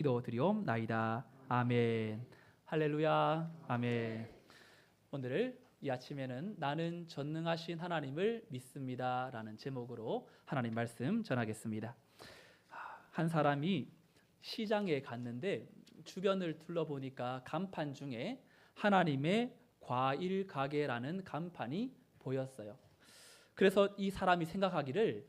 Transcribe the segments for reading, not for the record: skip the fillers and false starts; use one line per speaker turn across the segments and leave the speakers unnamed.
기도드리옵나이다. 아멘. 할렐루야. 아멘. 오늘 이 아침에는 나는 전능하신 하나님을 믿습니다 라는 제목으로 하나님 말씀 전하겠습니다. 한 사람이 시장에 갔는데 주변을 둘러보니까 간판 중에 하나님의 과일 가게라는 간판이 보였어요. 그래서 이 사람이 생각하기를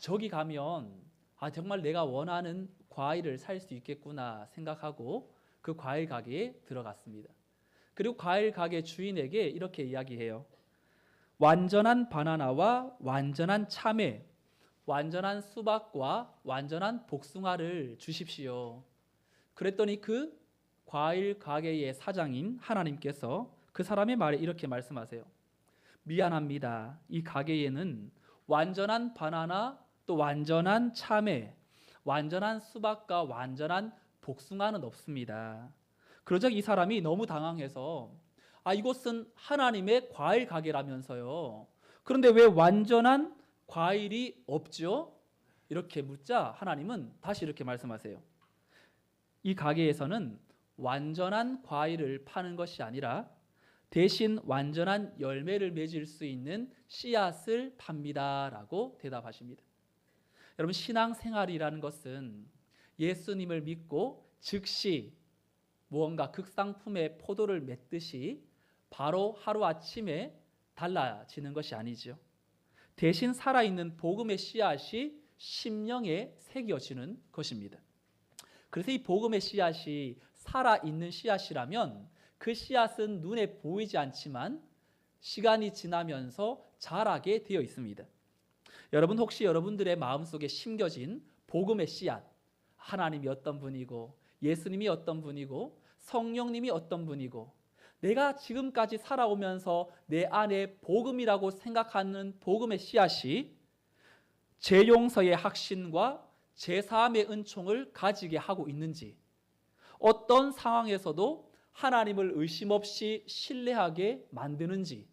저기 가면 정말 내가 원하는 과일을 살 수 있겠구나 생각하고 그 과일 가게에 들어갔습니다. 그리고 과일 가게 주인에게 이렇게 이야기해요. 완전한 바나나와 완전한 참외, 완전한 수박과 완전한 복숭아를 주십시오. 그랬더니 그 과일 가게의 사장인 하나님께서 그 사람의 말에 이렇게 말씀하세요. 미안합니다. 이 가게에는 완전한 바나나 또 완전한 참외, 완전한 수박과 완전한 복숭아는 없습니다. 그러자 이 사람이 너무 당황해서 이곳은 하나님의 과일 가게라면서요. 그런데 왜 완전한 과일이 없죠? 이렇게 묻자 하나님은 다시 이렇게 말씀하세요. 이 가게에서는 완전한 과일을 파는 것이 아니라 대신 완전한 열매를 맺을 수 있는 씨앗을 팝니다 라고 대답하십니다. 여러분, 신앙생활이라는 것은 예수님을 믿고 즉시 무언가 극상품의 포도를 맺듯이 바로 하루아침에 달라지는 것이 아니죠. 대신 살아있는 복음의 씨앗이 심령에 새겨지는 것입니다. 그래서 이 복음의 씨앗이 살아있는 씨앗이라면 그 씨앗은 눈에 보이지 않지만 시간이 지나면서 자라게 되어 있습니다. 여러분, 혹시 여러분들의 마음속에 심겨진 복음의 씨앗, 하나님이 어떤 분이고 예수님이 어떤 분이고 성령님이 어떤 분이고 내가 지금까지 살아오면서 내 안에 복음이라고 생각하는 복음의 씨앗이 제 용서의 확신과 제사함의 은총을 가지게 하고 있는지, 어떤 상황에서도 하나님을 의심 없이 신뢰하게 만드는지,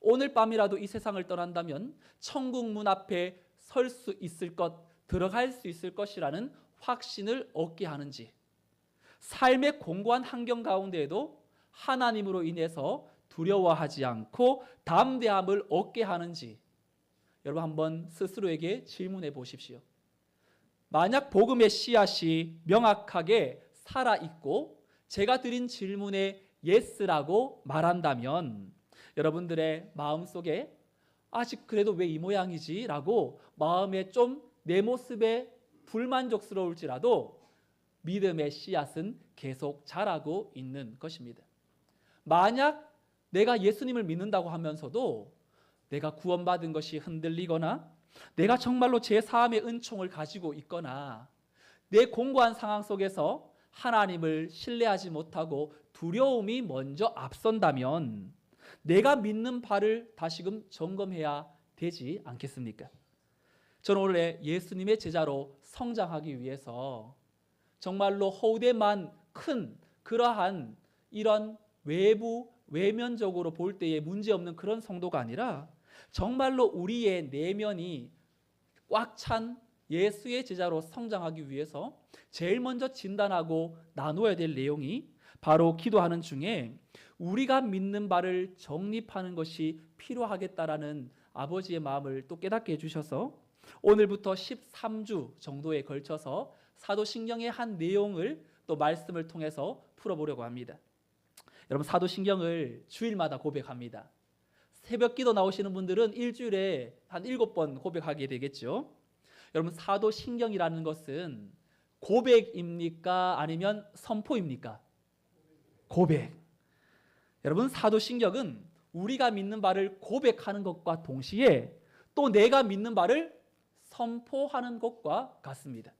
오늘 밤이라도 이 세상을 떠난다면 천국 문 앞에 설 수 있을 것, 들어갈 수 있을 것이라는 확신을 얻게 하는지, 삶의 공고한 환경 가운데에도 하나님으로 인해서 두려워하지 않고 담대함을 얻게 하는지, 여러분 한번 스스로에게 질문해 보십시오. 만약 복음의 씨앗이 명확하게 살아있고 제가 드린 질문에 예스라고 말한다면 여러분들의 마음속에 아직 그래도 왜 이 모양이지? 라고 마음에 좀 내 모습에 불만족스러울지라도 믿음의 씨앗은 계속 자라고 있는 것입니다. 만약 내가 예수님을 믿는다고 하면서도 내가 구원받은 것이 흔들리거나 내가 정말로 제 사함의 은총을 가지고 있거나 내 공고한 상황 속에서 하나님을 신뢰하지 못하고 두려움이 먼저 앞선다면 내가 믿는 바를 다시금 점검해야 되지 않겠습니까? 저는 원래 예수님의 제자로 성장하기 위해서 정말로 허우대만 큰 그러한 이런 외면적으로 볼 때에 문제없는 그런 성도가 아니라 정말로 우리의 내면이 꽉 찬 예수의 제자로 성장하기 위해서 제일 먼저 진단하고 나누어야 될 내용이 바로 기도하는 중에 우리가 믿는 바를 정립하는 것이 필요하겠다라는 아버지의 마음을 또 깨닫게 해주셔서 오늘부터 13주 정도에 걸쳐서 사도신경의 한 내용을 또 말씀을 통해서 풀어보려고 합니다. 여러분, 사도신경을 주일마다 고백합니다. 새벽 기도 나오시는 분들은 일주일에 한 7번 고백하게 되겠죠. 여러분, 사도신경이라는 것은 고백입니까? 아니면 선포입니까? 고백. 여러분, 사도신경은 우리가 믿는 바를 고백하는 것과 동시에 또 내가 믿는 바를 선포하는 것과 같습니다.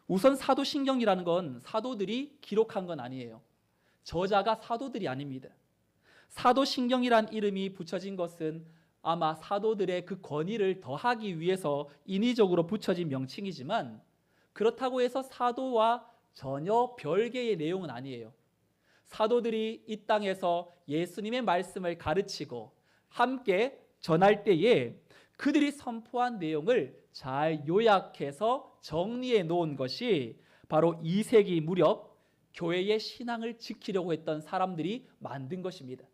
우선 사도신경이라는 건 사도들이 기록한 건 아니에요. 저자가 사도들이 아닙니다. 사도신경이란 이름이 붙여진 것은 아마 사도들의 그 권위를 더하기 위해서 인위적으로 붙여진 명칭이지만 그렇다고 해서 사도와 전혀 별개의 내용은 아니에요. 사도들이 이 땅에서 예수님의 말씀을 가르치고 함께 전할 때에 그들이 선포한 내용을 잘 요약해서 정리해 놓은 것이 바로 2세기 무렵 교회의 신앙을 지키려고 했던 사람들이 만든 것입니다.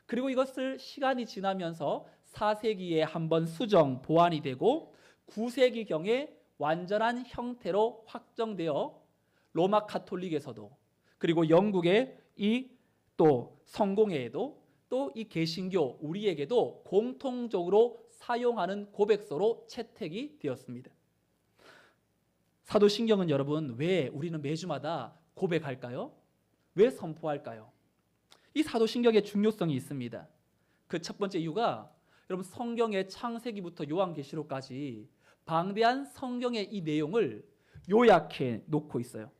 그리고 이것을 시간이 지나면서 4세기에 한번 수정, 보완이 되고 9세기경에 완전한 형태로 확정되어 로마 가톨릭에서도 그리고 영국의 이 또 성공회에도 또 이 개신교 우리에게도 공통적으로 사용하는 고백서로 채택이 되었습니다. 사도신경은 여러분 왜 우리는 매주마다 고백할까요? 왜 선포할까요? 이 사도신경의 중요성이 있습니다. 그 첫 번째 이유가 여러분 성경의 창세기부터 요한계시록까지 방대한 성경의 이 내용을 요약해 놓고 있어요.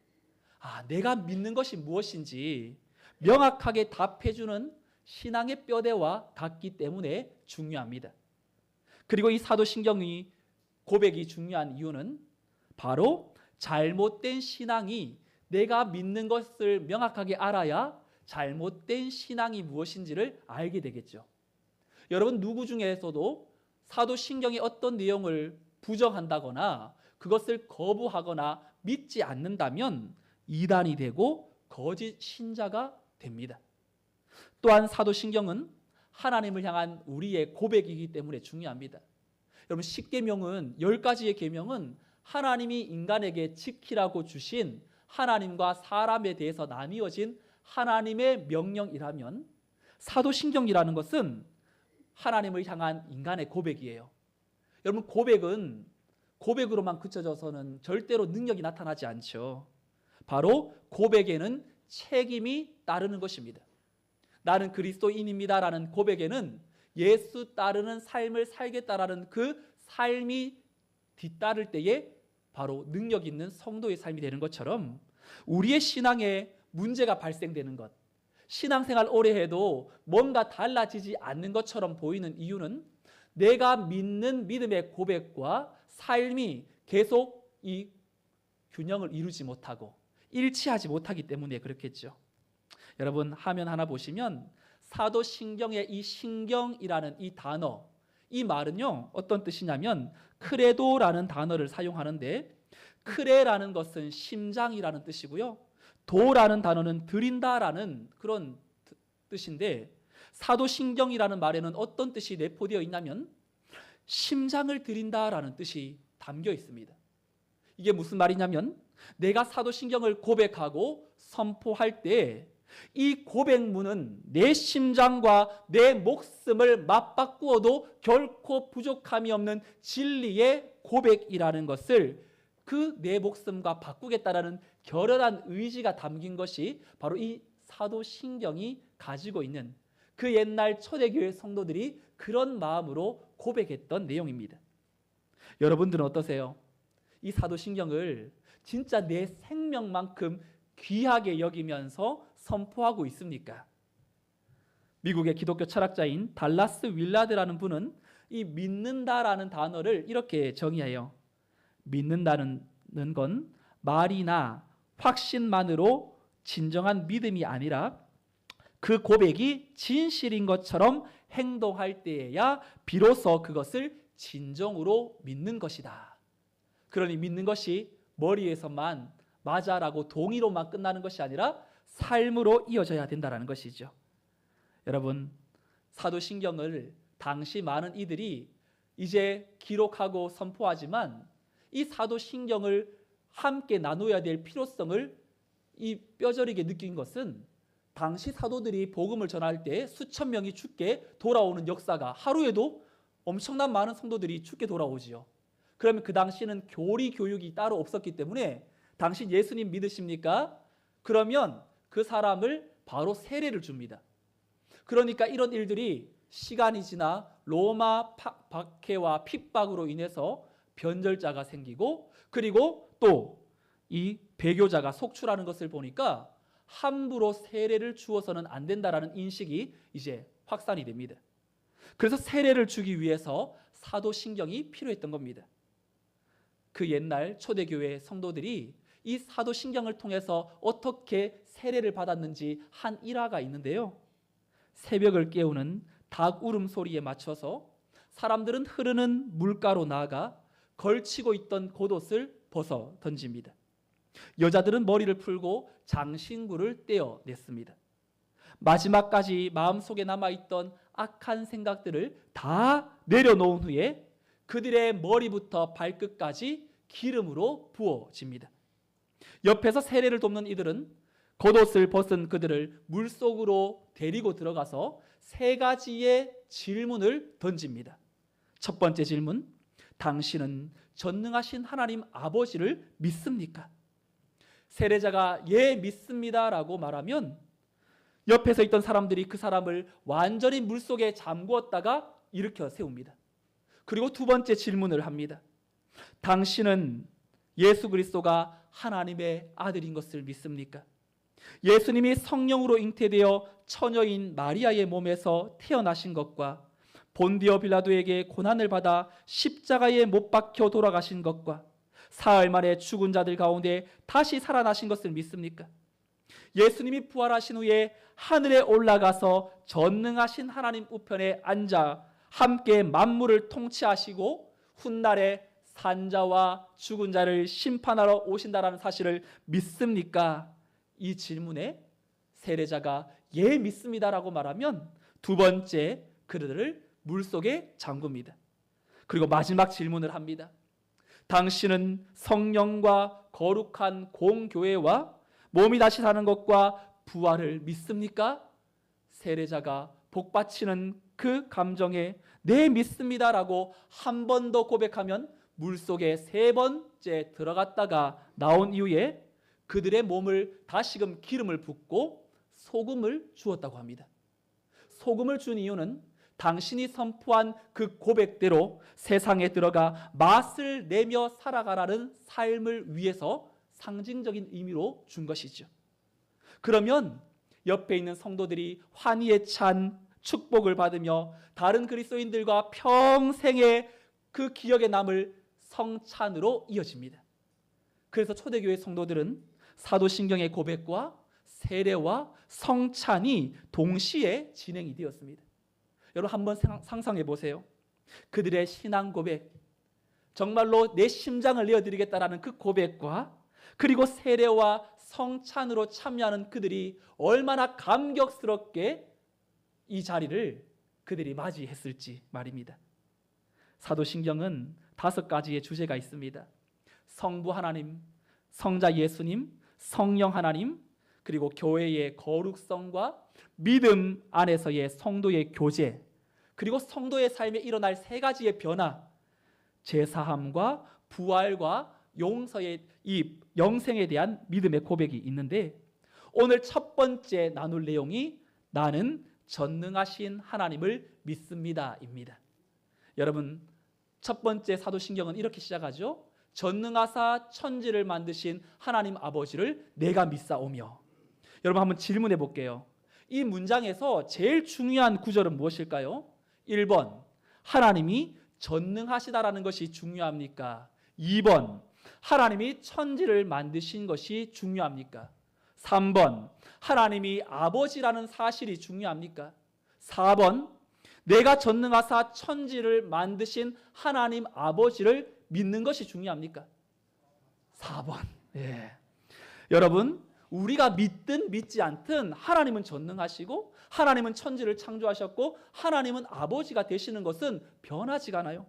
내가 믿는 것이 무엇인지 명확하게 답해주는 신앙의 뼈대와 같기 때문에 중요합니다. 그리고 이 사도신경이 고백이 중요한 이유는 바로 잘못된 신앙이 내가 믿는 것을 명확하게 알아야 잘못된 신앙이 무엇인지를 알게 되겠죠. 여러분 누구 중에서도 사도신경의 어떤 내용을 부정한다거나 그것을 거부하거나 믿지 않는다면 이단이 되고 거짓 신자가 됩니다. 또한 사도신경은 하나님을 향한 우리의 고백이기 때문에 중요합니다. 여러분 10계명은 10가지의 계명은 하나님이 인간에게 지키라고 주신 하나님과 사람에 대해서 나뉘어진 하나님의 명령이라면 사도신경이라는 것은 하나님을 향한 인간의 고백이에요. 여러분 고백은 고백으로만 그쳐져서는 절대로 능력이 나타나지 않죠. 바로 고백에는 책임이 따르는 것입니다. 나는 그리스도인입니다라는 고백에는 예수 따르는 삶을 살겠다라는 그 삶이 뒤따를 때에 바로 능력 있는 성도의 삶이 되는 것처럼 우리의 신앙에 문제가 발생되는 것, 신앙생활 오래 해도 뭔가 달라지지 않는 것처럼 보이는 이유는 내가 믿는 믿음의 고백과 삶이 계속 이 균형을 이루지 못하고 일치하지 못하기 때문에 그렇겠죠. 여러분 화면 하나 보시면 사도신경의 이 신경이라는 이 단어, 이 말은요 어떤 뜻이냐면 크레도라는 단어를 사용하는데 크레라는 것은 심장이라는 뜻이고요. 도라는 단어는 드린다라는 그런 뜻인데 사도신경이라는 말에는 어떤 뜻이 내포되어 있냐면 심장을 드린다라는 뜻이 담겨 있습니다. 이게 무슨 말이냐면 내가 사도신경을 고백하고 선포할 때 이 고백문은 내 심장과 내 목숨을 맞바꾸어도 결코 부족함이 없는 진리의 고백이라는 것을 그 내 목숨과 바꾸겠다라는 결연한 의지가 담긴 것이 바로 이 사도신경이 가지고 있는 그 옛날 초대교회 성도들이 그런 마음으로 고백했던 내용입니다. 여러분들은 어떠세요? 이 사도신경을 진짜 내 생명만큼 귀하게 여기면서 선포하고 있습니까? 미국의 기독교 철학자인 달라스 윌라드라는 분은 이 믿는다라는 단어를 이렇게 정의해요. 믿는다는 건 말이나 확신만으로 진정한 믿음이 아니라 그 고백이 진실인 것처럼 행동할 때에야 비로소 그것을 진정으로 믿는 것이다. 그러니 믿는 것이 머리에서만 맞아라고 동의로만 끝나는 것이 아니라 삶으로 이어져야 된다는 것이죠. 여러분 사도신경을 당시 많은 이들이 이제 기록하고 선포하지만 이 사도신경을 함께 나눠야 될 필요성을 이 뼈저리게 느낀 것은 당시 사도들이 복음을 전할 때 수천 명이 죽게 돌아오는 역사가 하루에도 엄청난 많은 성도들이 죽게 돌아오지요. 그러면 그 당시는 교리 교육이 따로 없었기 때문에 당신 예수님 믿으십니까? 그러면 그 사람을 바로 세례를 줍니다. 그러니까 이런 일들이 시간이 지나 로마 박해와 핍박으로 인해서 변절자가 생기고 그리고 또 이 배교자가 속출하는 것을 보니까 함부로 세례를 주어서는 안 된다라는 인식이 이제 확산이 됩니다. 그래서 세례를 주기 위해서 사도신경이 필요했던 겁니다. 그 옛날 초대교회 성도들이 이 사도신경을 통해서 어떻게 세례를 받았는지 한 일화가 있는데요. 새벽을 깨우는 닭 울음소리에 맞춰서 사람들은 흐르는 물가로 나아가 걸치고 있던 겉옷을 벗어 던집니다. 여자들은 머리를 풀고 장신구를 떼어냈습니다. 마지막까지 마음속에 남아있던 악한 생각들을 다 내려놓은 후에 그들의 머리부터 발끝까지 기름으로 부어집니다. 옆에서 세례를 돕는 이들은 겉옷을 벗은 그들을 물속으로 데리고 들어가서 세 가지의 질문을 던집니다. 첫 번째 질문, 당신은 전능하신 하나님 아버지를 믿습니까? 세례자가 예 믿습니다라고 말하면 옆에서 있던 사람들이 그 사람을 완전히 물속에 잠그었다가 일으켜 세웁니다. 그리고 두 번째 질문을 합니다. 당신은 예수 그리스도가 하나님의 아들인 것을 믿습니까? 예수님이 성령으로 잉태되어 처녀인 마리아의 몸에서 태어나신 것과 본디오 빌라도에게 고난을 받아 십자가에 못 박혀 돌아가신 것과 사흘 만에 죽은 자들 가운데 다시 살아나신 것을 믿습니까? 예수님이 부활하신 후에 하늘에 올라가서 전능하신 하나님 우편에 앉아 함께 만물을 통치하시고 훗날에 산자와 죽은 자를 심판하러 오신다라는 사실을 믿습니까? 이 질문에 세례자가 예 믿습니다라고 말하면 두 번째 그들을 물속에 잠굽니다. 그리고 마지막 질문을 합니다. 당신은 성령과 거룩한 공교회와 몸이 다시 사는 것과 부활을 믿습니까? 세례자가 복받치는 그 감정에 네 믿습니다라고 한 번 더 고백하면 물속에 세 번째 들어갔다가 나온 이후에 그들의 몸을 다시금 기름을 붓고 소금을 주었다고 합니다. 소금을 준 이유는 당신이 선포한 그 고백대로 세상에 들어가 맛을 내며 살아가라는 삶을 위해서 상징적인 의미로 준 것이죠. 그러면 옆에 있는 성도들이 환희에 찬 축복을 받으며 다른 그리스도인들과 평생의 그 기억에 남을 성찬으로 이어집니다. 그래서 초대교회 성도들은 사도신경의 고백과 세례와 성찬이 동시에 진행이 되었습니다. 여러분 한번 상상해 보세요. 그들의 신앙 고백, 정말로 내 심장을 내어드리겠다라는 그 고백과 그리고 세례와 성찬으로 참여하는 그들이 얼마나 감격스럽게 이 자리를 그들이 맞이했을지 말입니다. 사도신경은 5가지의 주제가 있습니다. 성부 하나님, 성자 예수님, 성령 하나님, 그리고 교회의 거룩성과 믿음 안에서의 성도의 교제, 그리고 성도의 삶에 일어날 3가지의 변화, 제사함과 부활과 용서의 이 영생에 대한 믿음의 고백이 있는데, 오늘 첫 번째 나눌 내용이 나는 전능하신 하나님을 믿습니다입니다. 여러분, 첫 번째 사도신경은 이렇게 시작하죠. 전능하사 천지를 만드신 하나님 아버지를 내가 믿사오며. 여러분 한번 질문해 볼게요. 이 문장에서 제일 중요한 구절은 무엇일까요? 1번, 하나님이 전능하시다라는 것이 중요합니까? 2번, 하나님이 천지를 만드신 것이 중요합니까? 3번, 하나님이 아버지라는 사실이 중요합니까? 4번, 내가 전능하사 천지를 만드신 하나님 아버지를 믿는 것이 중요합니까? 4번. 예. 여러분, 우리가 믿든 믿지 않든 하나님은 전능하시고 하나님은 천지를 창조하셨고 하나님은 아버지가 되시는 것은 변하지가 않아요.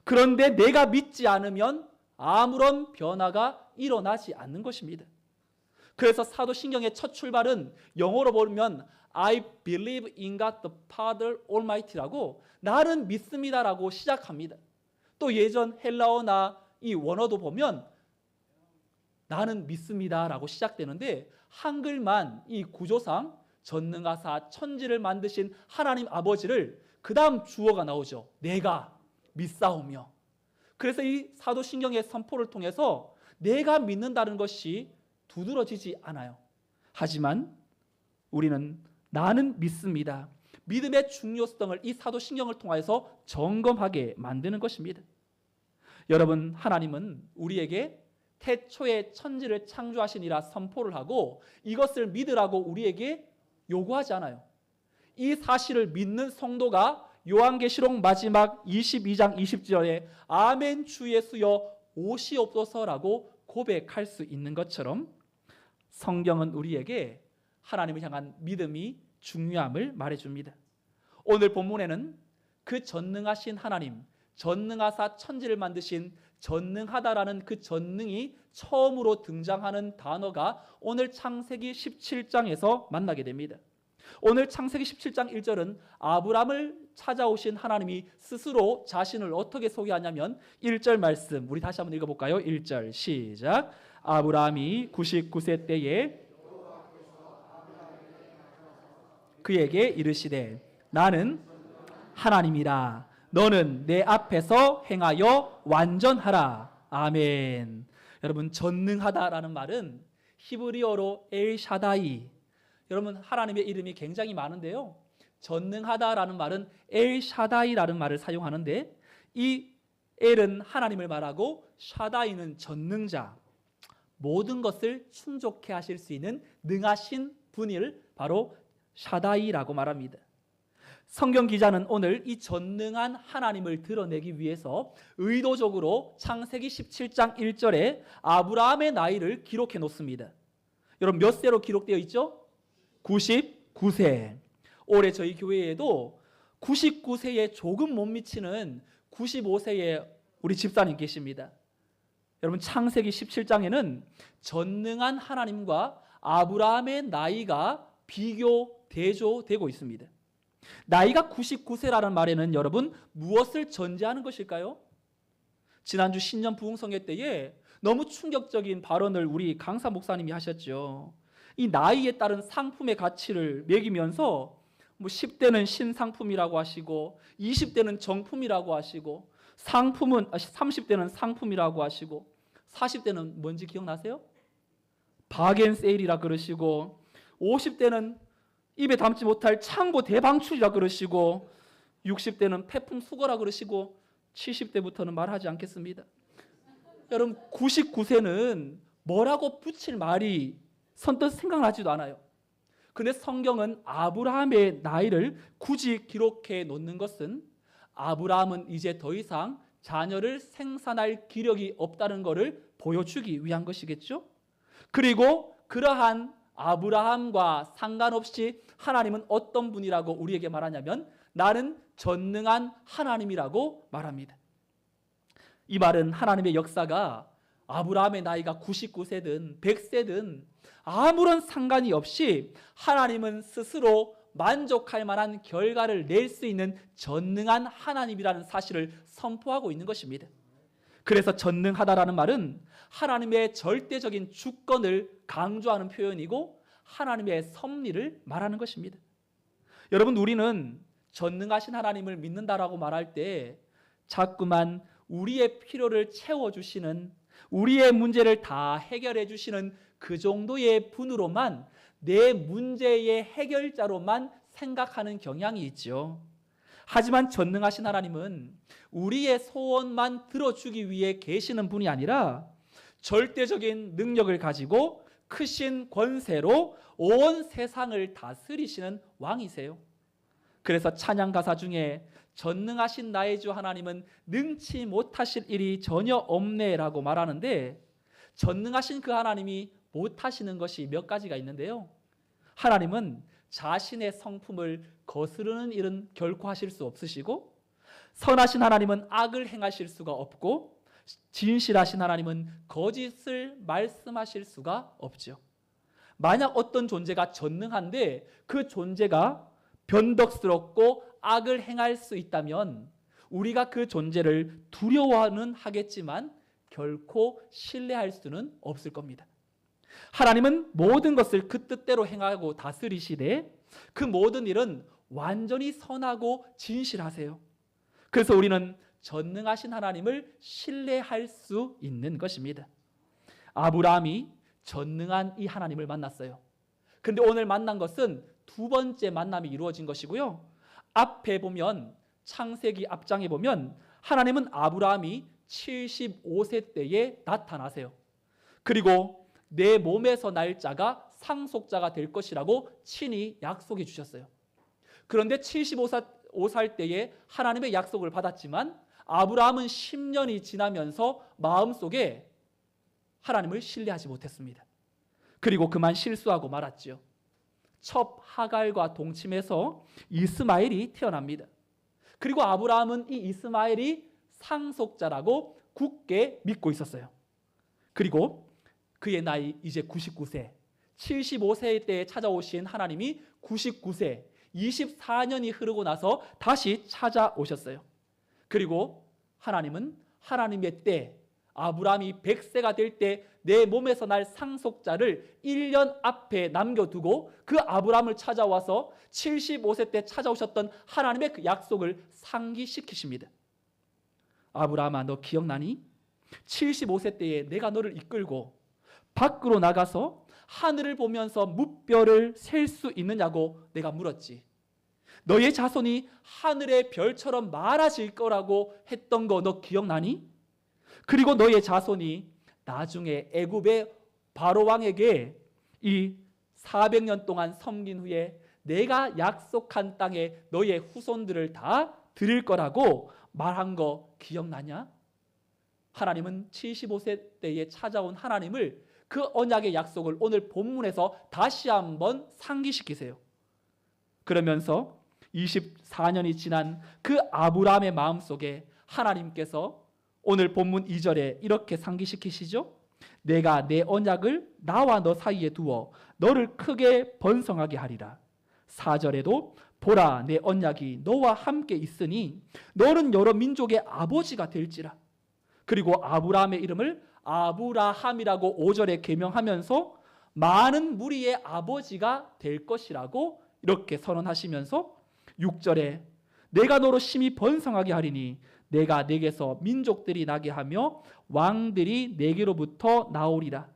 그런데 내가 믿지 않으면 아무런 변화가 일어나지 않는 것입니다. 그래서 사도신경의 첫 출발은 영어로 보면 I believe in God the Father Almighty라고 나는 믿습니다라고 시작합니다. 또 예전 헬라어나 이 원어도 보면 나는 믿습니다라고 시작되는데 한글만 이 구조상 전능하사 천지를 만드신 하나님 아버지를 그 다음 주어가 나오죠. 내가 믿사오며. 그래서 이 사도신경의 선포를 통해서 내가 믿는다는 것이 두드러지지 않아요. 하지만 우리는 나는 믿습니다. 믿음의 중요성을 이 사도신경을 통해서 점검하게 만드는 것입니다. 여러분, 하나님은 우리에게 태초에 천지를 창조하시니라 선포를 하고 이것을 믿으라고 우리에게 요구하지 않아요. 이 사실을 믿는 성도가 요한계시록 마지막 22장 20절에 아멘 주 예수여 오시옵소서라고 고백할 수 있는 것처럼 성경은 우리에게 하나님을 향한 믿음이 중요함을 말해줍니다. 오늘 본문에는 그 전능하신 하나님, 전능하사 천지를 만드신 전능하다라는 그 전능이 처음으로 등장하는 단어가 오늘 창세기 17장에서 만나게 됩니다. 오늘 창세기 17장 1절은 아브람을 찾아오신 하나님이 스스로 자신을 어떻게 소개하냐면 1절 말씀 우리 다시 한번 읽어볼까요? 1절 시작. 아브람이 99세 때에 그에게 이르시되 나는 하나님이라 너는 내 앞에서 행하여 완전하라. 아멘. 여러분 전능하다라는 말은 히브리어로 엘샤다이. 여러분 하나님의 이름이 굉장히 많은데요. 전능하다라는 말은 엘샤다이라는 말을 사용하는데 이 엘은 하나님을 말하고 샤다이는 전능자. 모든 것을 충족해 하실 수 있는 능하신 분을 바로 샤다이라고 말합니다. 성경 기자는 오늘 이 전능한 하나님을 드러내기 위해서 의도적으로 창세기 17장 1절에 아브라함의 나이를 기록해 놓습니다. 여러분 몇 세로 기록되어 있죠? 99세. 올해 저희 교회에도 99세에 조금 못 미치는 95세의 우리 집사님 계십니다. 여러분 창세기 17장에는 전능한 하나님과 아브라함의 나이가 비교, 대조되고 있습니다. 나이가 99세라는 말에는 여러분 무엇을 전제하는 것일까요? 지난주 신년 부흥성회 때에 너무 충격적인 발언을 우리 강사 목사님이 하셨죠. 이 나이에 따른 상품의 가치를 매기면서 10대는 신상품이라고 하시고 20대는 정품이라고 하시고 30대는 상품이라고 하시고 40대는 뭔지 기억나세요? 바겐세일이라 그러시고 50대는 입에 담지 못할 창고 대방출이라 그러시고 60대는 폐품 수거라 그러시고 70대부터는 말하지 않겠습니다. 여러분 99세는 뭐라고 붙일 말이 선뜻 생각나지도 않아요. 그런데 성경은 아브라함의 나이를 굳이 기록해 놓는 것은 아브라함은 이제 더 이상 자녀를 생산할 기력이 없다는 것을 보여주기 위한 것이겠죠. 그리고 그러한 아브라함과 상관없이 하나님은 어떤 분이라고 우리에게 말하냐면 나는 전능한 하나님이라고 말합니다. 이 말은 하나님의 역사가 아브라함의 나이가 99세든 100세든 아무런 상관이 없이 하나님은 스스로 만족할 만한 결과를 낼 수 있는 전능한 하나님이라는 사실을 선포하고 있는 것입니다. 그래서 전능하다라는 말은 하나님의 절대적인 주권을 강조하는 표현이고 하나님의 섭리를 말하는 것입니다. 여러분 우리는 전능하신 하나님을 믿는다라고 말할 때 자꾸만 우리의 필요를 채워주시는 우리의 문제를 다 해결해 주시는 그 정도의 분으로만 내 문제의 해결자로만 생각하는 경향이 있죠. 하지만 전능하신 하나님은 우리의 소원만 들어주기 위해 계시는 분이 아니라 절대적인 능력을 가지고 크신 권세로 온 세상을 다스리시는 왕이세요. 그래서 찬양 가사 중에 전능하신 나의 주 하나님은 능치 못하실 일이 전혀 없네라고 말하는데 전능하신 그 하나님이 못하시는 것이 몇 가지가 있는데요. 하나님은 자신의 성품을 거스르는 일은 결코 하실 수 없으시고 선하신 하나님은 악을 행하실 수가 없고 진실하신 하나님은 거짓을 말씀하실 수가 없죠. 만약 어떤 존재가 전능한데 그 존재가 변덕스럽고 악을 행할 수 있다면 우리가 그 존재를 두려워는 하겠지만 결코 신뢰할 수는 없을 겁니다. 하나님은 모든 것을 그 뜻대로 행하고 다스리시되 그 모든 일은 완전히 선하고 진실하세요. 그래서 우리는 전능하신 하나님을 신뢰할 수 있는 것입니다. 아브라함이 전능한 이 하나님을 만났어요. 그런데 오늘 만난 것은 두 번째 만남이 이루어진 것이고요. 앞에 보면 창세기 앞장에 보면 하나님은 아브라함이 75세 때에 나타나세요. 그리고 내 몸에서 날 자가 상속자가 될 것이라고 친히 약속해 주셨어요. 그런데 75살 때에 하나님의 약속을 받았지만 아브라함은 10년이 지나면서 마음속에 하나님을 신뢰하지 못했습니다. 그리고 그만 실수하고 말았죠. 첩 하갈과 동침해서 이스마엘이 태어납니다. 그리고 아브라함은 이 이스마엘이 상속자라고 굳게 믿고 있었어요. 그리고 그의 나이 이제 99세, 75세 때에 찾아오신 하나님이 99세, 24년이 흐르고 나서 다시 찾아오셨어요. 그리고 하나님은 하나님의 때, 아브라함이 100세가 될 때 내 몸에서 날 상속자를 1년 앞에 남겨두고 그 아브라함을 찾아와서 75세 때 찾아오셨던 하나님의 그 약속을 상기시키십니다. 아브라함아, 너 기억나니? 75세 때에 내가 너를 이끌고 밖으로 나가서 하늘을 보면서 무별을 셀 수 있느냐고 내가 물었지. 너의 자손이 하늘의 별처럼 많아질 거라고 했던 거 너 기억나니? 그리고 너의 자손이 나중에 애굽의 바로 왕에게 이 400년 동안 섬긴 후에 내가 약속한 땅에 너의 후손들을 다 드릴 거라고 말한 거 기억나냐? 하나님은 75세 때에 찾아온 하나님을, 그 언약의 약속을 오늘 본문에서 다시 한번 상기시키세요. 그러면서 24년이 지난 그 아브라함의 마음속에 하나님께서 오늘 본문 2절에 이렇게 상기시키시죠. 내가 내 언약을 나와 너 사이에 두어 너를 크게 번성하게 하리라. 4절에도 보라, 내 언약이 너와 함께 있으니 너는 여러 민족의 아버지가 될지라. 그리고 아브라함의 이름을 아브라함이라고 5절에 계명하면서 많은 무리의 아버지가 될 것이라고 이렇게 선언하시면서 6절에 내가 너로 심히 번성하게 하리니 내가 내게서 민족들이 나게 하며 왕들이 내게로부터 나오리라.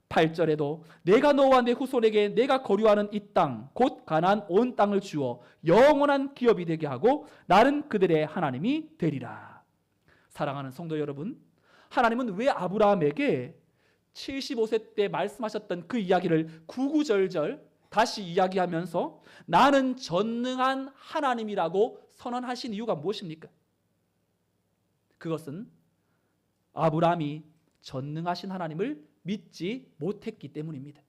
8절에도 내가 너와 내 후손에게 내가 거류하는 이 땅 곧 가나안 온 땅을 주어 영원한 기업이 되게 하고 나는 그들의 하나님이 되리라. 사랑하는 성도 여러분, 하나님은 왜 아브라함에게 75세 때 말씀하셨던 그 이야기를 구구절절 다시 이야기하면서 나는 전능한 하나님이라고 선언하신 이유가 무엇입니까? 그것은 아브라함이 전능하신 하나님을 믿지 못했기 때문입니다.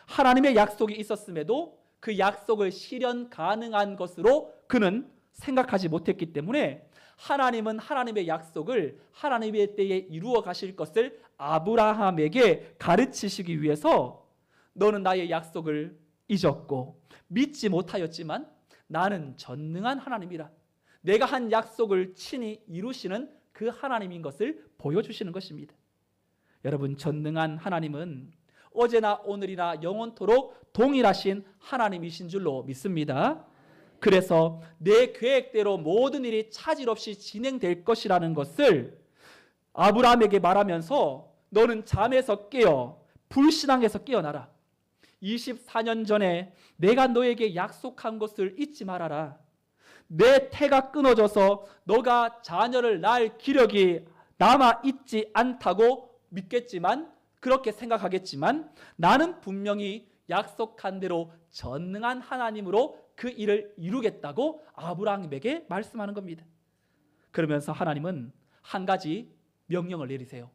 하나님의 약속이 있었음에도 그 약속을 실현 가능한 것으로 그는 생각하지 못했기 때문에 하나님은 하나님의 약속을 하나님의 때에 이루어 가실 것을 아브라함에게 가르치시기 위해서 너는 나의 약속을 잊었고 믿지 못하였지만 나는 전능한 하나님이라, 내가 한 약속을 친히 이루시는 그 하나님인 것을 보여주시는 것입니다. 여러분, 전능한 하나님은 어제나 오늘이나 영원토록 동일하신 하나님이신 줄로 믿습니다. 그래서 내 계획대로 모든 일이 차질 없이 진행될 것이라는 것을 아브라함에게 말하면서 너는 잠에서 깨어 불신앙에서 깨어나라. 24년 전에 내가 너에게 약속한 것을 잊지 말아라. 내 태가 끊어져서 너가 자녀를 낳을 기력이 남아 있지 않다고 믿겠지만, 그렇게 생각하겠지만 나는 분명히 약속한 대로 전능한 하나님으로 그 일을 이루겠다고 아브라함에게 말씀하는 겁니다. 그러면서 하나님은 한 가지 명령을 내리세요.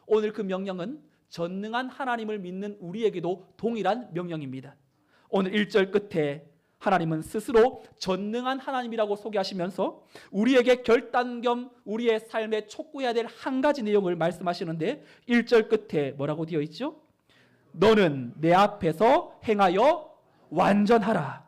오늘 그 명령은 전능한 하나님을 믿는 우리에게도 동일한 명령입니다. 오늘 1절 끝에 하나님은 스스로 전능한 하나님이라고 소개하시면서 우리에게 결단 겸 우리의 삶에 촉구해야 될 한 가지 내용을 말씀하시는데 1절 끝에 뭐라고 되어 있죠? 너는 내 앞에서 행하여 완전하라.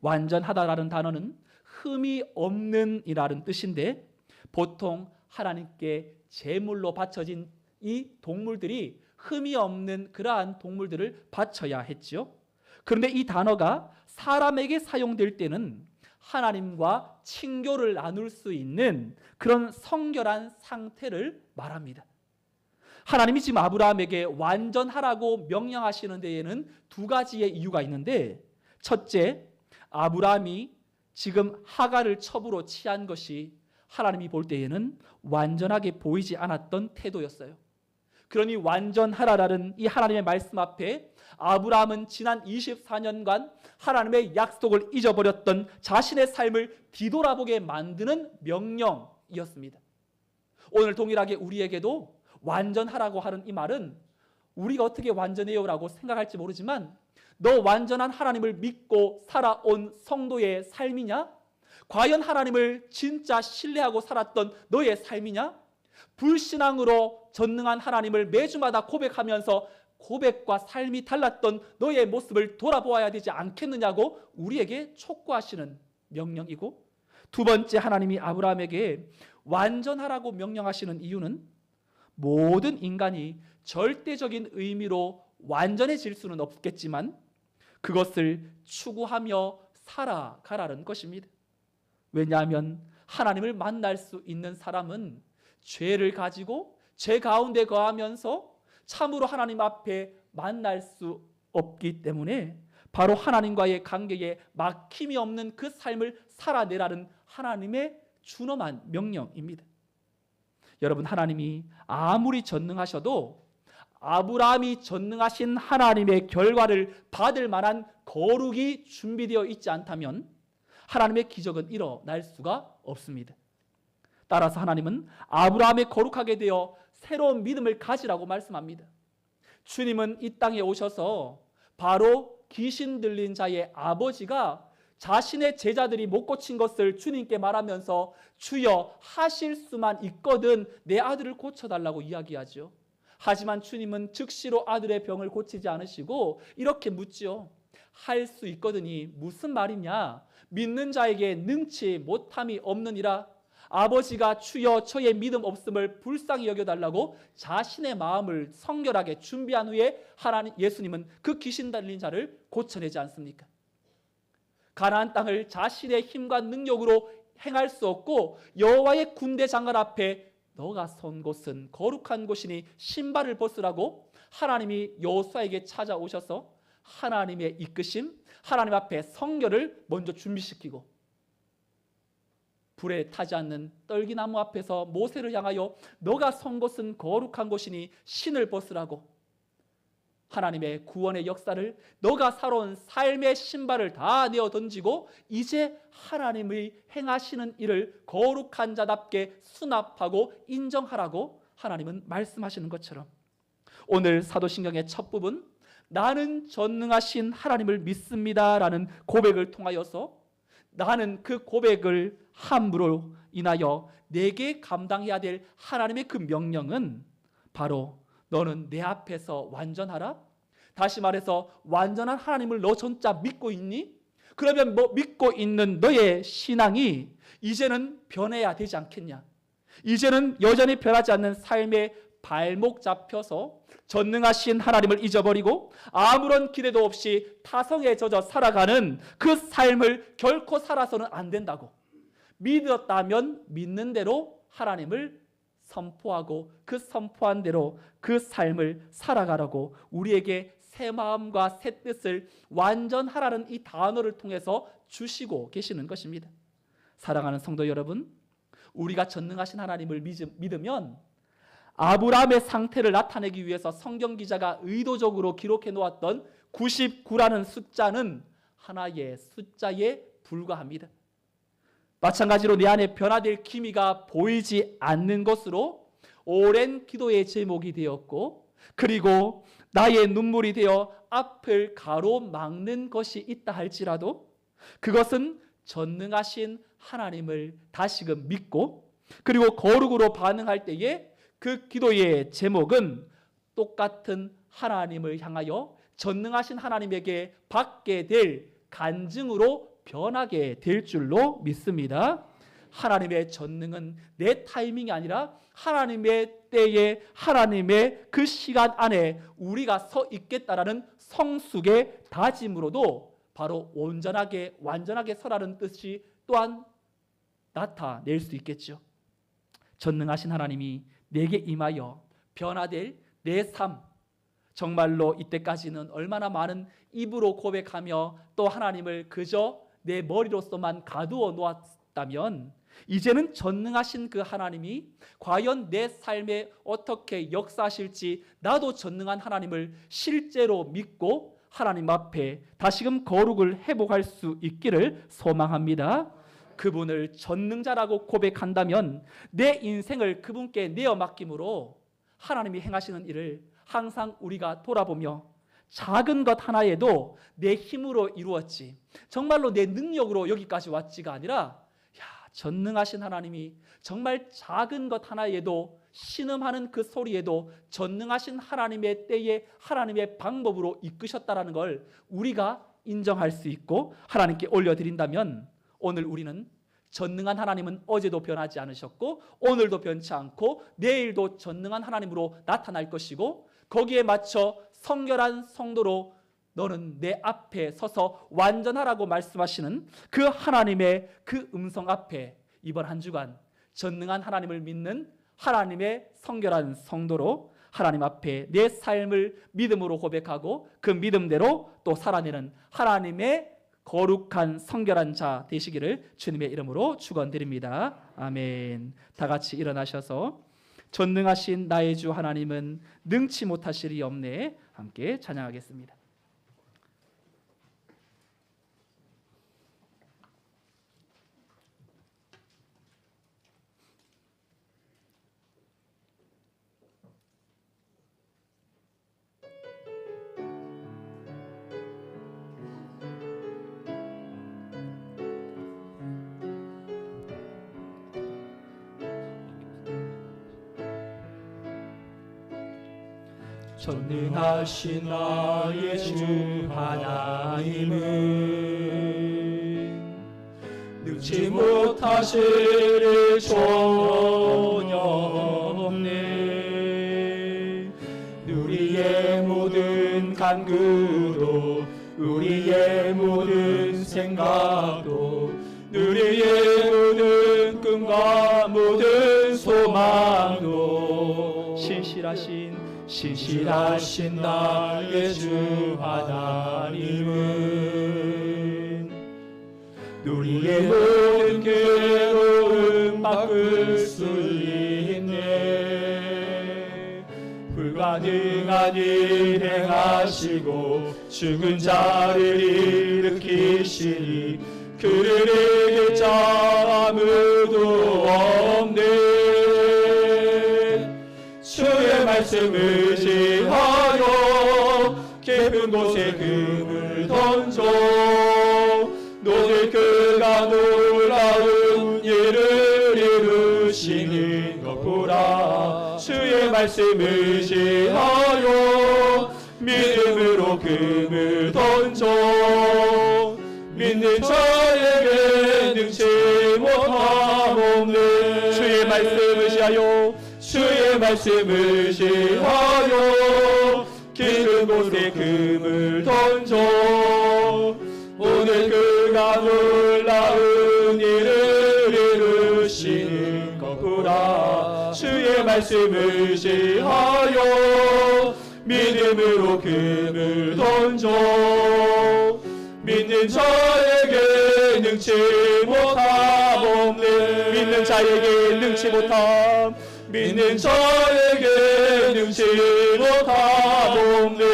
완전하다라는 단어는 흠이 없는 이라는 뜻인데, 보통 하나님께 제물로 바쳐진 이 동물들이 흠이 없는 그러한 동물들을 바쳐야 했죠. 그런데 이 단어가 사람에게 사용될 때는 하나님과 친교를 나눌 수 있는 그런 성결한 상태를 말합니다. 하나님이 지금 아브라함에게 완전하라고 명령하시는 데에는 두 가지의 이유가 있는데, 첫째, 아브라함이 지금 하갈을 첩으로 취한 것이 하나님이 볼 때에는 완전하게 보이지 않았던 태도였어요. 그러니 완전하라라는 이 하나님의 말씀 앞에 아브라함은 지난 24년간 하나님의 약속을 잊어버렸던 자신의 삶을 뒤돌아보게 만드는 명령이었습니다. 오늘 동일하게 우리에게도 완전하라고 하는 이 말은 우리가 어떻게 완전해요? 라고 생각할지 모르지만 너 완전한 하나님을 믿고 살아온 성도의 삶이냐? 과연 하나님을 진짜 신뢰하고 살았던 너의 삶이냐? 불신앙으로 전능한 하나님을 매주마다 고백하면서 고백과 삶이 달랐던 너의 모습을 돌아보아야 되지 않겠느냐고 우리에게 촉구하시는 명령이고, 두 번째, 하나님이 아브라함에게 완전하라고 명령하시는 이유는 모든 인간이 절대적인 의미로 완전해질 수는 없겠지만 그것을 추구하며 살아가라는 것입니다. 왜냐하면 하나님을 만날 수 있는 사람은 죄를 가지고 죄 가운데 거하면서 참으로 하나님 앞에 만날 수 없기 때문에 바로 하나님과의 관계에 막힘이 없는 그 삶을 살아내라는 하나님의 준엄한 명령입니다. 여러분, 하나님이 아무리 전능하셔도 아브라함이 전능하신 하나님의 결과를 받을 만한 거룩이 준비되어 있지 않다면 하나님의 기적은 일어날 수가 없습니다. 따라서 하나님은 아브라함의 거룩하게 되어 새로운 믿음을 가지라고 말씀합니다. 주님은 이 땅에 오셔서 바로 귀신 들린 자의 아버지가 자신의 제자들이 못 고친 것을 주님께 말하면서 주여 하실 수만 있거든 내 아들을 고쳐달라고 이야기하죠. 하지만 주님은 즉시로 아들의 병을 고치지 않으시고 이렇게 묻죠. 할 수 있거든이 무슨 말이냐? 믿는 자에게 능치 못함이 없느니라. 아버지가 주여 저의 믿음 없음을 불쌍히 여겨달라고 자신의 마음을 성결하게 준비한 후에 예수님은 그 귀신 들린 자를 고쳐내지 않습니까? 가나안 땅을 자신의 힘과 능력으로 행할 수 없고 여호와의 군대 장관 앞에 너가 선 곳은 거룩한 곳이니 신발을 벗으라고 하나님이 여호수아에게 찾아오셔서 하나님의 이끄심, 하나님 앞에 성결을 먼저 준비시키고 불에 타지 않는 떨기나무 앞에서 모세를 향하여 너가 선 곳은 거룩한 곳이니 신을 벗으라고 하나님의 구원의 역사를 너가 살아온 삶의 신발을 다 내어 던지고 이제 하나님의 행하시는 일을 거룩한 자답게 수납하고 인정하라고 하나님은 말씀하시는 것처럼 오늘 사도신경의 첫 부분 나는 전능하신 하나님을 믿습니다라는 고백을 통하여서 나는 그 고백을 함으로 인하여 내게 감당해야 될 하나님의 그 명령은 바로 너는 내 앞에서 완전하라. 다시 말해서 완전한 하나님을 너 진짜 믿고 있니? 그러면 믿고 있는 너의 신앙이 이제는 변해야 되지 않겠냐? 이제는 여전히 변하지 않는 삶의 발목 잡혀서 전능하신 하나님을 잊어버리고 아무런 기대도 없이 타성에 젖어 살아가는 그 삶을 결코 살아서는 안 된다고. 믿었다면 믿는 대로 하나님을 선포하고 그 선포한 대로 그 삶을 살아가라고 우리에게 새 마음과 새 뜻을 완전하라는 이 단어를 통해서 주시고 계시는 것입니다. 사랑하는 성도 여러분, 우리가 전능하신 하나님을 믿으면 아브라함의 상태를 나타내기 위해서 성경 기자가 의도적으로 기록해 놓았던 99라는 숫자는 하나의 숫자에 불과합니다. 마찬가지로 내 안에 변화될 기미가 보이지 않는 것으로 오랜 기도의 제목이 되었고 그리고 나의 눈물이 되어 앞을 가로막는 것이 있다 할지라도 그것은 전능하신 하나님을 다시금 믿고 그리고 거룩으로 반응할 때에 그 기도의 제목은 똑같은 하나님을 향하여 전능하신 하나님에게 받게 될 간증으로 변하게 될 줄로 믿습니다. 하나님의 전능은 내 타이밍이 아니라 하나님의 때에 하나님의 그 시간 안에 우리가 서 있겠다라는 성숙의 다짐으로도 바로 온전하게 완전하게 서라는 뜻이 또한 나타낼 수 있겠죠. 전능하신 하나님이 내게 임하여 변화될 내 삶, 정말로 이때까지는 얼마나 많은 입으로 고백하며 또 하나님을 그저 내 머리로서만 가두어 놓았다면 이제는 전능하신 그 하나님이 과연 내 삶에 어떻게 역사하실지 나도 전능한 하나님을 실제로 믿고 하나님 앞에 다시금 거룩을 회복할 수 있기를 소망합니다. 그분을 전능자라고 고백한다면 내 인생을 그분께 내어 맡김으로 하나님이 행하시는 일을 항상 우리가 돌아보며 작은 것 하나에도 내 힘으로 이루었지, 정말로 내 능력으로 여기까지 왔지가 아니라 전능하신 하나님이 정말 작은 것 하나에도, 신음하는 그 소리에도 전능하신 하나님의 때에 하나님의 방법으로 이끄셨다라는 걸 우리가 인정할 수 있고 하나님께 올려드린다면, 오늘 우리는 전능한 하나님은 어제도 변하지 않으셨고 오늘도 변치 않고 내일도 전능한 하나님으로 나타날 것이고, 거기에 맞춰 성결한 성도로 너는 내 앞에 서서 완전하라고 말씀하시는 그 하나님의 그 음성 앞에 이번 한 주간 전능한 하나님을 믿는 하나님의 성결한 성도로 하나님 앞에 내 삶을 믿음으로 고백하고 그 믿음대로 또 살아내는 하나님의 거룩한 성결한 자 되시기를 주님의 이름으로 축원드립니다. 아멘. 다 같이 일어나셔서 전능하신 나의 주 하나님은 능치 못하시리 없네, 함께 찬양하겠습니다.
전능하신 나의 주 하나님은 능치 못하실 전혀 없네. 우리의 모든 간구도 우리의 모든 생각도 우리의 모든 꿈과 모든 소망도 신실하신 나의 주 하나님은 우리의 모든 괴로움 바꿀 수 있네. 불가능한 일 행하시고 죽은 자를 일으키시니 그를 이길 자 아무도 없네. 주의 말씀 의지하여 깊은 곳에 금을 던져 너를 그가 놀라운 일을 이루시는 것 보라. 주의 말씀 의지하여 믿음으로 금을 던져 믿는 자에게 능치 못함 없네. 주의 말씀 의지하여 주의 말씀 의지하여 깊은 곳에 금을 던져 오늘 그가 놀라운 일을 이루시는 것 보라. 주의 말씀 의지하여 믿음으로 금을 던져 믿는 자에게 능치 못함 없네. 믿는 자에게 능치 못함, 믿는 자에게 능치 못함 없네.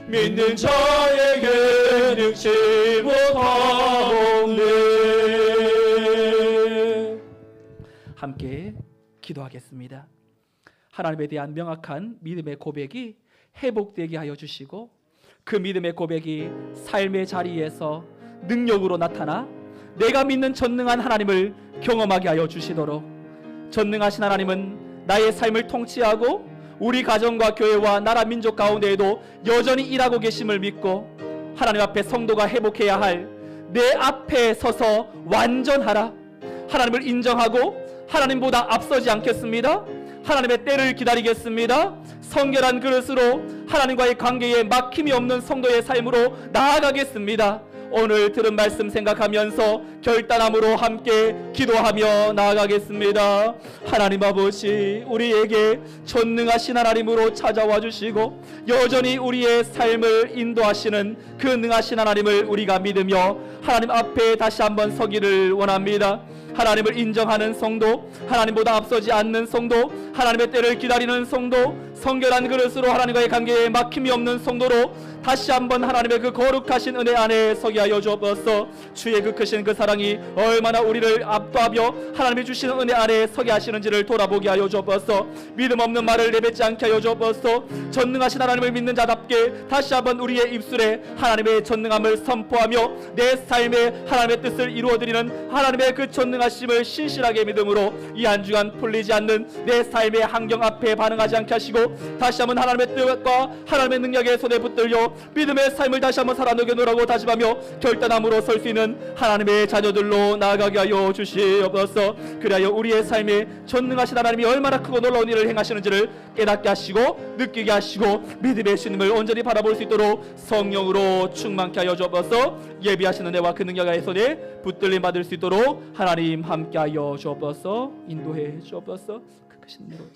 믿는 자에게 능치 못함 없네.
함께 기도하겠습니다. 하나님에 대한 명확한 믿음의 고백이 회복되게 하여 주시고 그 믿음의 고백이 삶의 자리에서 능력으로 나타나 내가 믿는 전능한 하나님을 경험하게 하여 주시도록, 전능하신 하나님은 나의 삶을 통치하고 우리 가정과 교회와 나라 민족 가운데에도 여전히 일하고 계심을 믿고 하나님 앞에 성도가 회복해야 할 내 앞에 서서 완전하라, 하나님을 인정하고 하나님보다 앞서지 않겠습니다. 하나님의 때를 기다리겠습니다. 성결한 그릇으로 하나님과의 관계에 막힘이 없는 성도의 삶으로 나아가겠습니다. 오늘 들은 말씀 생각하면서 결단함으로 함께 기도하며 나아가겠습니다. 하나님 아버지, 우리에게 전능하신 하나님으로 찾아와 주시고 여전히 우리의 삶을 인도하시는 그 능하신 하나님을 우리가 믿으며 하나님 앞에 다시 한번 서기를 원합니다. 하나님을 인정하는 성도, 하나님보다 앞서지 않는 성도, 하나님의 때를 기다리는 성도, 성결한 그릇으로 하나님과의 관계에 막힘이 없는 성도로 다시 한번 하나님의 그 거룩하신 은혜 안에 서게 하여 주옵소서. 주의 그 크신 그 사랑이 얼마나 우리를 압도하며 하나님이 주시는 은혜 안에 서게 하시는지를 돌아보게 하여 주옵소서. 믿음 없는 말을 내뱉지 않게 하여 주옵소서. 전능하신 하나님을 믿는 자답게 다시 한번 우리의 입술에 하나님의 전능함을 선포하며 내 삶에 하나님의 뜻을 이루어드리는 하나님의 그 전능하심을 신실하게 믿음으로 이 한 주간 풀리지 않는 내 삶의 환경 앞에 반응하지 않게 하시고 다시 한번 하나님의 뜻과 하나님의 능력의 손에 붙들려 믿음의 삶을 다시 한번 살아내게 노라고 다짐하며 결단함으로 설 수 있는 하나님의 자녀들로 나아가게 하여 주시옵소서. 그리하여 우리의 삶에 전능하신 하나님이 얼마나 크고 놀라운 일을 행하시는지를 깨닫게 하시고 느끼게 하시고 믿음의 신임을 온전히 바라볼 수 있도록 성령으로 충만케 하여 주옵소서. 예비하시는 은혜와 그 능력의 손에 붙들림 받을 수 있도록 하나님 함께하여 주옵소서. 인도해 주옵소서. 그 크신 은혜로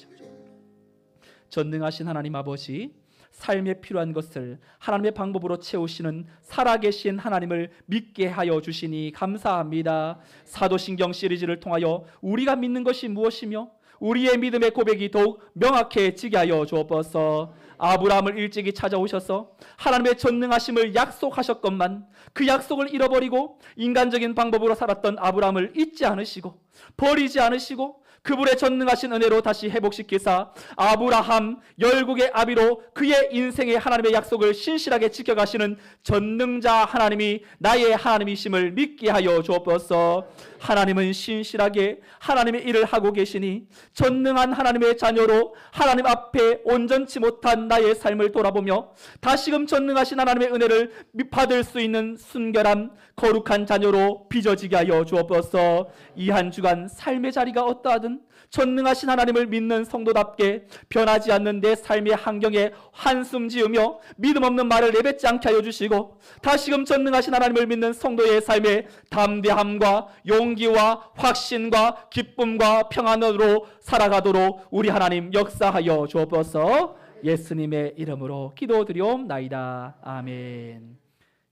전능하신 하나님 아버지, 삶에 필요한 것을 하나님의 방법으로 채우시는 살아계신 하나님을 믿게 하여 주시니 감사합니다. 사도신경 시리즈를 통하여 우리가 믿는 것이 무엇이며 우리의 믿음의 고백이 더욱 명확해지게 하여 주옵소서. 아브라함을 일찍이 찾아오셔서 하나님의 전능하심을 약속하셨건만 그 약속을 잃어버리고 인간적인 방법으로 살았던 아브라함을 잊지 않으시고 버리지 않으시고 그분의 전능하신 은혜로 다시 회복시키사 아브라함 열국의 아비로 그의 인생의 하나님의 약속을 신실하게 지켜가시는 전능자 하나님이 나의 하나님이심을 믿게 하여 주옵소서. 하나님은 신실하게 하나님의 일을 하고 계시니 전능한 하나님의 자녀로 하나님 앞에 온전치 못한 나의 삶을 돌아보며 다시금 전능하신 하나님의 은혜를 받을 수 있는 순결함 거룩한 자녀로 빚어지게 하여 주옵소서. 이 한 주간 삶의 자리가 어떠하든 전능하신 하나님을 믿는 성도답게 변하지 않는 내 삶의 환경에 한숨 지으며 믿음 없는 말을 내뱉지 않게 하여 주시고 다시금 전능하신 하나님을 믿는 성도의 삶에 담대함과 용기와 확신과 기쁨과 평안으로 살아가도록 우리 하나님 역사하여 주옵소서. 예수님의 이름으로 기도드리옵나이다. 아멘.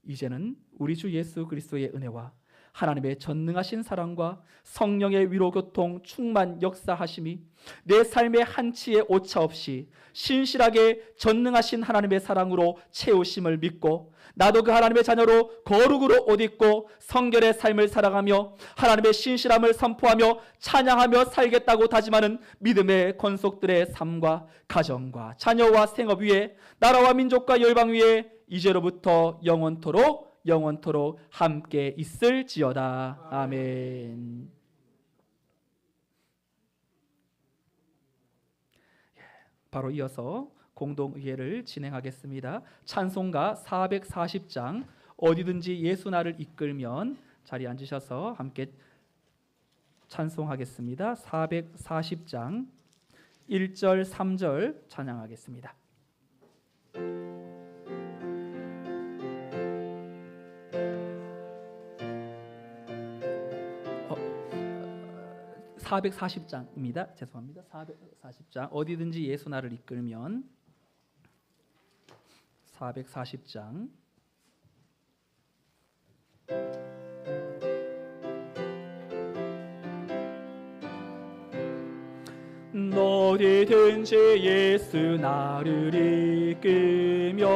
이제는 우리 주 예수 그리스도의 은혜와 하나님의 전능하신 사랑과 성령의 위로 교통 충만 역사하심이 내 삶의 한치의 오차 없이 신실하게 전능하신 하나님의 사랑으로 채우심을 믿고 나도 그 하나님의 자녀로 거룩으로 옷 입고 성결의 삶을 살아가며 하나님의 신실함을 선포하며 찬양하며 살겠다고 다짐하는 믿음의 권속들의 삶과 가정과 자녀와 생업 위에 나라와 민족과 열방 위에 이제로부터 영원토록 함께 있을지어다. 아멘. 바로 이어서 공동의회를 진행하겠습니다. 찬송가 440장 어디든지 예수 나를 이끌면 자리에 앉으셔서 함께 찬송하겠습니다. 440장 1절 3절 찬양하겠습니다. 440장입니다. 죄송합니다. 440장 어디든지 예수 나를 이끌면 440장 어디든지 예수 나를 이끌면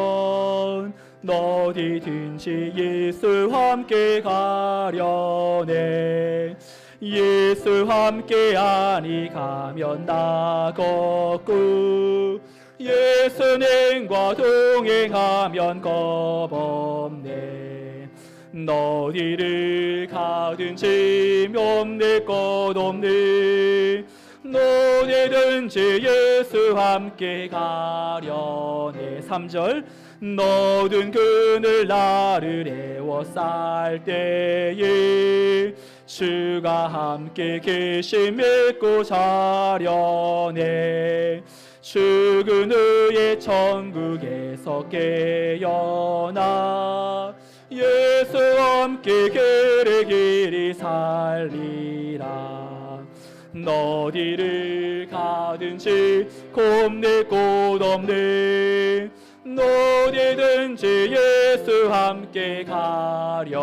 어디든지 예수와 함께 가려네. 예수와 함께 아니 가면 나 걷고 예수님과 동행하면 겁없네. 어디를 가든지 멈낼 것 없네. 어디든지 예수와 함께 가려네. 3절 너든 그늘 나를 애워쌀 때에 주가 함께 계심 믿고 자려네. 주 그늘의 천국에서 깨어나 예수와 함께 길이 살리라. 어디를 가든지 겁낼 곳 없네. 어디든지 예수 함께 가려네.